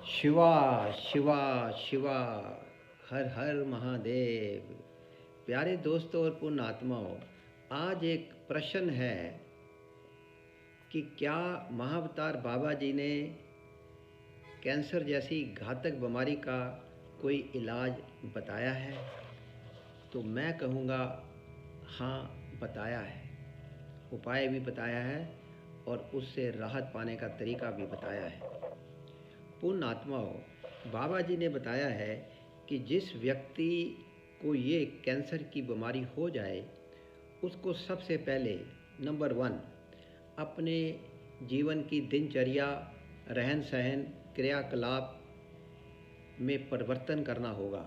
शिवा शिवा शिवा, हर हर महादेव। प्यारे दोस्तों और पुण्य आत्माओं, आज एक प्रश्न है कि क्या महाअवतार बाबा जी ने कैंसर जैसी घातक बीमारी का कोई इलाज बताया है? तो मैं कहूँगा हाँ, बताया है। उपाय भी बताया है और उससे राहत पाने का तरीका भी बताया है। पुण्य आत्माओं, बाबा जी ने बताया है कि जिस व्यक्ति को ये कैंसर की बीमारी हो जाए, उसको सबसे पहले नंबर 1 अपने जीवन की दिनचर्या, रहन सहन, क्रियाकलाप में परिवर्तन करना होगा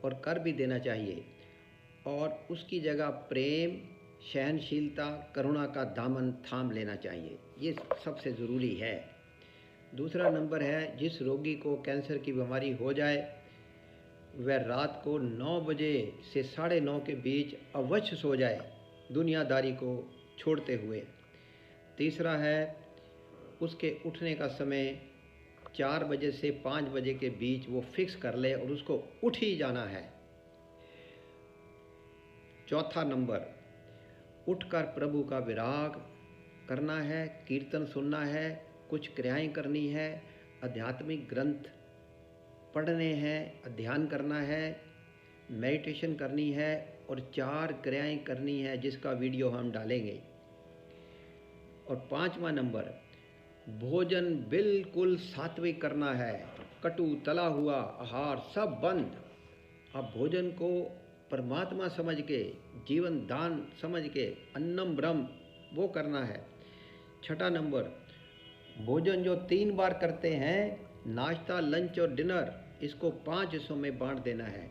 और कर भी देना चाहिए। और उसकी जगह प्रेम, सहनशीलता, करुणा का दामन थाम लेना चाहिए। ये सबसे ज़रूरी है। दूसरा नंबर है, जिस रोगी को कैंसर की बीमारी हो जाए वह रात को 9 बजे से 9:30 के बीच अवश्य सो जाए, दुनियादारी को छोड़ते हुए। तीसरा है, उसके उठने का समय 4 बजे से 5 बजे के बीच वो फिक्स कर ले और उसको उठ ही जाना है। चौथा नंबर, उठकर प्रभु का विराग करना है, कीर्तन सुनना है, कुछ क्रियाएं करनी है, आध्यात्मिक ग्रंथ पढ़ने हैं, ध्यान करना है, मेडिटेशन करनी है और 4 क्रियाएं करनी है जिसका वीडियो हम डालेंगे। और 5वां नंबर, भोजन बिल्कुल सात्विक करना है, कटु तला हुआ आहार सब बंद। अब भोजन को परमात्मा समझ के, जीवन दान समझ के, अन्नम ब्रह्म वो करना है। छठा नंबर, भोजन जो 3 बार करते हैं, नाश्ता, लंच और डिनर, इसको 5 हिस्सों में बांट देना है।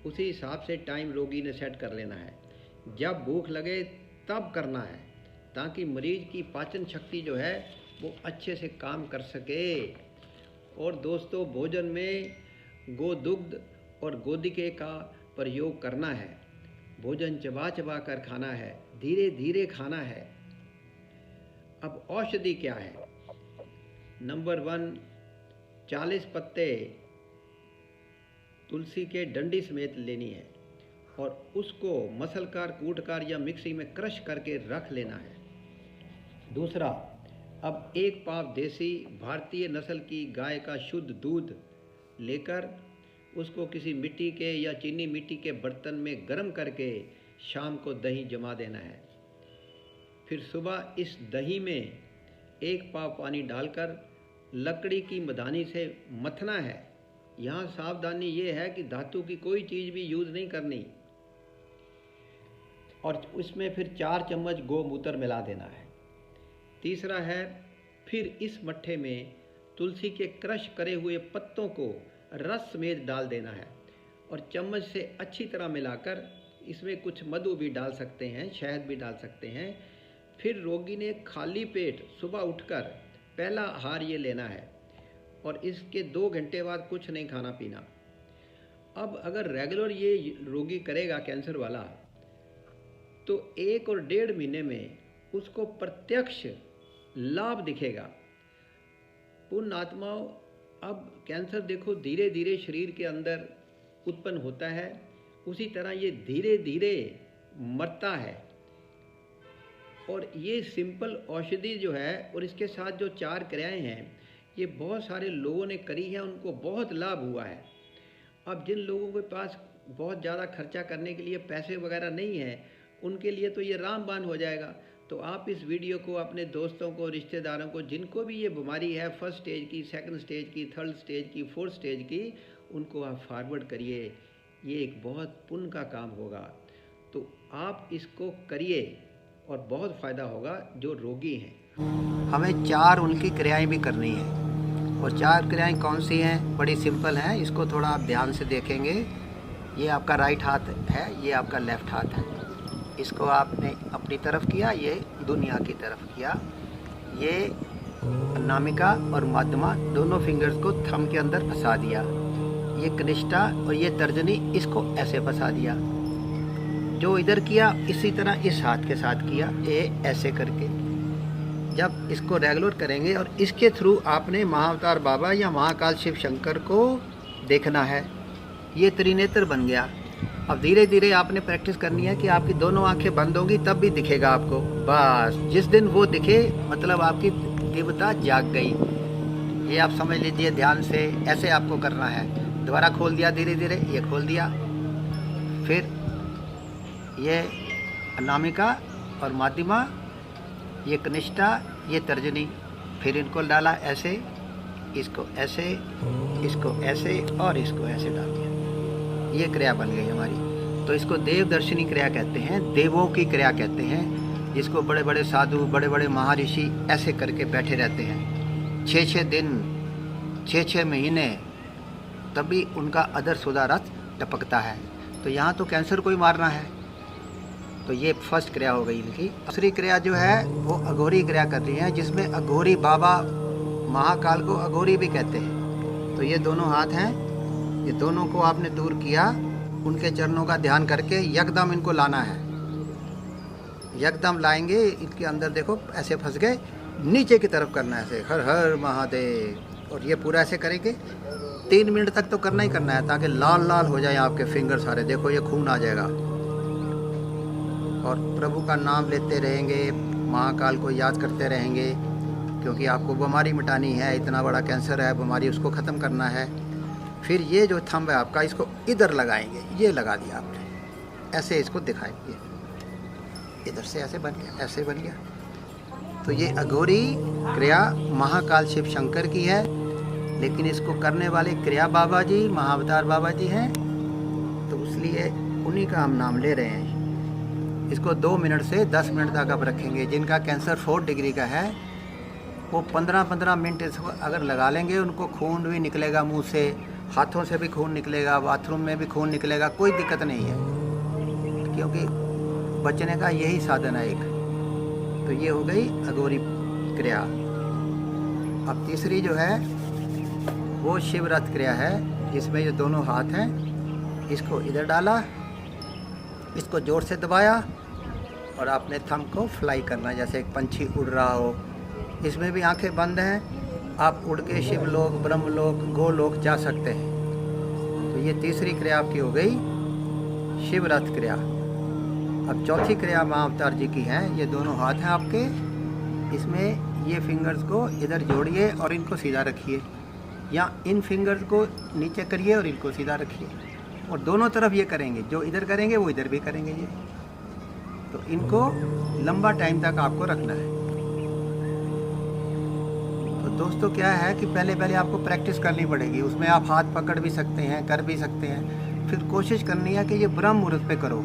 उसी हिसाब से टाइम रोगी ने सेट कर लेना है। जब भूख लगे तब करना है, ताकि मरीज की पाचन शक्ति जो है वो अच्छे से काम कर सके। और दोस्तों, भोजन में गोदुग्ध और गोदिके का प्रयोग करना है। भोजन चबा चबा कर खाना है, धीरे धीरे खाना है। अब औषधि क्या है? नंबर 1, 40 पत्ते तुलसी के डंडी समेत लेनी है और उसको मसलकर, कूटकर या मिक्सी में क्रश करके रख लेना है। दूसरा, अब 1 पाव देसी भारतीय नस्ल की गाय का शुद्ध दूध लेकर उसको किसी मिट्टी के या चीनी मिट्टी के बर्तन में गर्म करके शाम को दही जमा देना है। फिर सुबह इस दही में 1 पाव पानी डालकर लकड़ी की मधानी से मथना है। यहाँ सावधानी ये है कि धातु की कोई चीज़ भी यूज़ नहीं करनी। और उसमें फिर 4 चम्मच गोमूत्र मिला देना है। तीसरा है, फिर इस मट्ठे में तुलसी के क्रश करे हुए पत्तों को रस समेत डाल देना है और चम्मच से अच्छी तरह मिलाकर इसमें कुछ मधु भी डाल सकते हैं, शहद भी डाल सकते हैं। फिर रोगी ने खाली पेट सुबह उठकर पहला आहार ये लेना है और इसके 2 घंटे बाद कुछ नहीं खाना पीना। अब अगर रेगुलर ये रोगी करेगा कैंसर वाला, तो 1 और 1.5 महीने में उसको प्रत्यक्ष लाभ दिखेगा। पुण्य आत्माओं, अब कैंसर देखो धीरे धीरे शरीर के अंदर उत्पन्न होता है, उसी तरह ये धीरे धीरे मरता है। और ये सिंपल औषधि जो है और इसके साथ जो 4 क्रियाएं हैं, ये बहुत सारे लोगों ने करी हैं, उनको बहुत लाभ हुआ है। अब जिन लोगों के पास बहुत ज़्यादा खर्चा करने के लिए पैसे वगैरह नहीं है, उनके लिए तो ये रामबाण हो जाएगा। तो आप इस वीडियो को अपने दोस्तों को, रिश्तेदारों को, जिनको भी ये बीमारी है, 1st स्टेज की, 2nd स्टेज की, 3rd स्टेज की, 4th स्टेज की, उनको आप फॉरवर्ड करिए। ये एक बहुत पुण्य का काम होगा। तो आप इसको करिए और बहुत फ़ायदा होगा जो रोगी हैं। हमें 4 उनकी क्रियाएं भी करनी है। और 4 क्रियाएं कौन सी हैं? बड़ी सिंपल हैं। इसको थोड़ा आप ध्यान से देखेंगे। ये आपका राइट हाथ है, ये आपका लेफ़्ट हाथ है। इसको आपने अपनी तरफ किया, ये दुनिया की तरफ किया। ये अनामिका और मध्यमा दोनों फिंगर्स को थंब के अंदर फंसा दिया। ये कनिष्ठा और ये तर्जनी, इसको ऐसे फंसा दिया। जो इधर किया इसी तरह इस हाथ के साथ किया, ये ऐसे करके। जब इसको रेगुलर करेंगे और इसके थ्रू आपने महाअवतार बाबा या महाकाल शिव शंकर को देखना है। ये त्रिनेत्र बन गया। अब धीरे धीरे आपने प्रैक्टिस करनी है कि आपकी दोनों आंखें बंद होंगी तब भी दिखेगा आपको। बस जिस दिन वो दिखे मतलब आपकी दिव्यता जाग गई। ये आप समझ लीजिए ध्यान से। ऐसे आपको करना है। दोबारा खोल दिया धीरे धीरे, ये खोल दिया, फिर ये अनामिका और माध्यमा, ये कनिष्ठा, ये तर्जनी, फिर इनको डाला ऐसे, इसको ऐसे, इसको ऐसे और इसको ऐसे डाल दिया। ये क्रिया बन गई हमारी। तो इसको देवदर्शिनी क्रिया कहते हैं, देवों की क्रिया कहते हैं, जिसको बड़े बड़े साधु, बड़े बड़े महर्षि ऐसे करके बैठे रहते हैं 6-6 दिन, 6-6 महीने, तभी उनका अदर सुधा रथ टपकता है। तो यहाँ तो कैंसर को ही मारना है। तो ये फर्स्ट क्रिया हो गई इनकी। दूसरी क्रिया जो है वो अघोरी क्रिया कर रही है, जिसमें अघोरी बाबा महाकाल को अघोरी भी कहते हैं। तो ये दोनों हाथ हैं, ये दोनों को आपने दूर किया, उनके चरणों का ध्यान करके यकदम इनको लाना है। यकदम लाएंगे, इनके अंदर देखो ऐसे फंस गए, नीचे की तरफ करना है ऐसे, हर हर महादेव। और ये पूरा ऐसे करेंगे 3 मिनट तक तो करना ही करना है, ताकि लाल लाल हो जाए आपके फिंगर सारे। देखो ये खून आ जाएगा। और प्रभु का नाम लेते रहेंगे, महाकाल को याद करते रहेंगे, क्योंकि आपको बीमारी मिटानी है। इतना बड़ा कैंसर है, बीमारी उसको ख़त्म करना है। फिर ये जो थंब है आपका, इसको इधर लगाएंगे। ये लगा दिया आपने, ऐसे इसको दिखाएंगे, इधर से ऐसे बन गया, ऐसे बन गया। तो ये अघोरी क्रिया महाकाल शिव शंकर की है, लेकिन इसको करने वाले क्रिया बाबा जी, महाअवतार बाबा जी हैं, तो इसलिए उन्हीं का हम नाम ले रहे हैं। इसको 2 मिनट से 10 मिनट तक आप रखेंगे। जिनका कैंसर 4 डिग्री का है वो 15-15 मिनट इसको अगर लगा लेंगे, उनको खून भी निकलेगा मुंह से, हाथों से भी खून निकलेगा, बाथरूम में भी खून निकलेगा, कोई दिक्कत नहीं है, क्योंकि बचने का यही साधन है एक। तो ये हो गई अघोरी क्रिया। अब तीसरी जो है वो शिवरथ क्रिया है, जिसमें ये दोनों हाथ हैं, इसको इधर डाला, इसको जोर से दबाया और आपने थंब को फ्लाई करना, जैसे एक पंछी उड़ रहा हो। इसमें भी आंखें बंद हैं, आप उड़ के शिवलोक, ब्रह्मलोक, गोलोक जा सकते हैं। तो ये तीसरी क्रिया आपकी हो गई शिवरथ क्रिया। अब चौथी क्रिया महाअवतार जी की है। ये दोनों हाथ हैं आपके, इसमें ये फिंगर्स को इधर जोड़िए और इनको सीधा रखिए, या इन फिंगर्स को नीचे करिए और इनको सीधा रखिए, और दोनों तरफ ये करेंगे। जो इधर करेंगे वो इधर भी करेंगे ये। तो इनको लंबा टाइम तक आपको रखना है। तो दोस्तों क्या है कि पहले आपको प्रैक्टिस करनी पड़ेगी। उसमें आप हाथ पकड़ भी सकते हैं, कर भी सकते हैं। फिर कोशिश करनी है कि ये ब्रह्म मुहूर्त पे करो,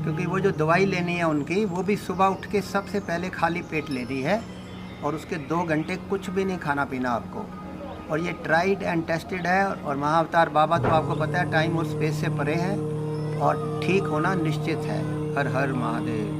क्योंकि वो जो दवाई लेनी है उनकी, वो भी सुबह उठ के सबसे पहले खाली पेट लेनी है, और उसके 2 घंटे कुछ भी नहीं खाना पीना आपको। और ये ट्राइड एंड टेस्टेड है। और महाअवतार बाबा तो आपको पता है टाइम और स्पेस से परे है, और ठीक होना निश्चित है। हर हर महादेव।